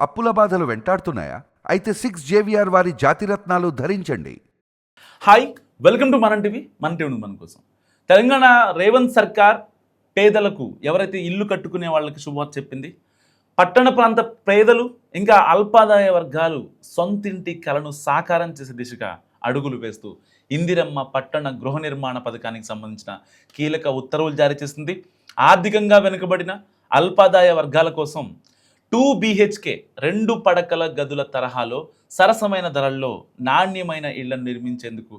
అప్పుల బాధలు వెంటాడుతున్నాయా? అయితే 6 JVR వారి జాతిరత్నాలు ధరించండి. హాయ్, వెల్కమ్ టు మన టీవీ. మన టీవీ మన కోసం. తెలంగాణ రేవంత్ సర్కార్ పేదలకు, ఎవరైతే ఇల్లు కట్టుకునే వాళ్ళకి శుభవార్త చెప్పింది. పట్టణ ప్రాంత పేదలు ఇంకా అల్పాదాయ వర్గాలు సొంతింటి కలను సాకారం చేసే దిశగా అడుగులు వేస్తూ ఇందిరమ్మ పట్టణ గృహ నిర్మాణ పథకానికి సంబంధించిన కీలక ఉత్తర్వులు జారీ చేసింది. ఆర్థికంగా వెనుకబడిన అల్పాదాయ వర్గాల కోసం 2 BHK 2 పడకల గదుల తరహాలో సరసమైన ధరల్లో నాణ్యమైన ఇళ్లను నిర్మించేందుకు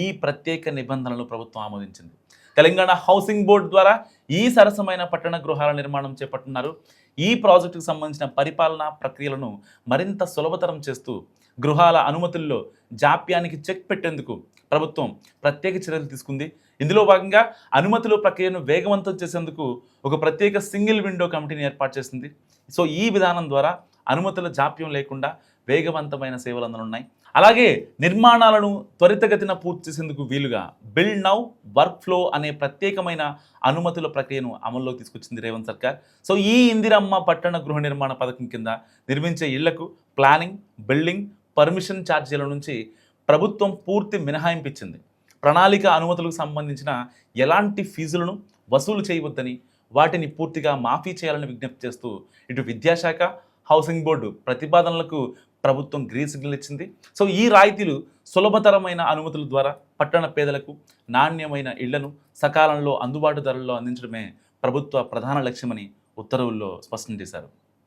ఈ ప్రత్యేక నిబంధనలు ప్రభుత్వం ఆమోదించింది. తెలంగాణ హౌసింగ్ బోర్డు ద్వారా ఈ సరసమైన పట్టణ గృహాల నిర్మాణం చేపట్టున్నారు. ఈ ప్రాజెక్టుకు సంబంధించిన పరిపాలనా ప్రక్రియలను మరింత సులభతరం చేస్తూ గృహాల అనుమతుల్లో జాప్యానికి చెక్ పెట్టేందుకు ప్రభుత్వం ప్రత్యేక చర్యలు తీసుకుంది. ఇందులో భాగంగా అనుమతుల ప్రక్రియను వేగవంతం చేసేందుకు ఒక ప్రత్యేక సింగిల్ విండో కమిటీని ఏర్పాటు చేసింది. సో ఈ విధానం ద్వారా అనుమతుల జాప్యం లేకుండా వేగవంతమైన సేవలు అందనున్నాయి. అలాగే నిర్మాణాలను త్వరితగతిన పూర్తి చేసేందుకు వీలుగా బిల్డ్ నౌ వర్క్ ఫ్లో అనే ప్రత్యేకమైన అనుమతుల ప్రక్రియను అమల్లోకి తీసుకొచ్చింది రేవంత్ సర్కార్. సో ఈ ఇందిరమ్మ పట్టణ గృహ నిర్మాణ పథకం కింద నిర్మించే ఇళ్లకు ప్లానింగ్, బిల్డింగ్, పర్మిషన్ ఛార్జీల నుంచి ప్రభుత్వం పూర్తి మినహాయింపు ఇచ్చింది. ప్రణాళిక అనుమతులకు సంబంధించిన ఎలాంటి ఫీజులను వసూలు చేయవద్దని, వాటిని పూర్తిగా మాఫీ చేయాలని విజ్ఞప్తి చేస్తూ ఇటు విద్యాశాఖ, హౌసింగ్ బోర్డు ప్రతిపాదనలకు ప్రభుత్వం గ్రీన్ సిగ్నల్ ఇచ్చింది. సో ఈ రాయితీలు సులభతరమైన అనుమతుల ద్వారా పట్టణ పేదలకు నాణ్యమైన ఇళ్లను సకాలంలో అందుబాటు ధరల్లో అందించడమే ప్రభుత్వ ప్రధాన లక్ష్యమని ఉత్తర్వుల్లో స్పష్టం చేశారు.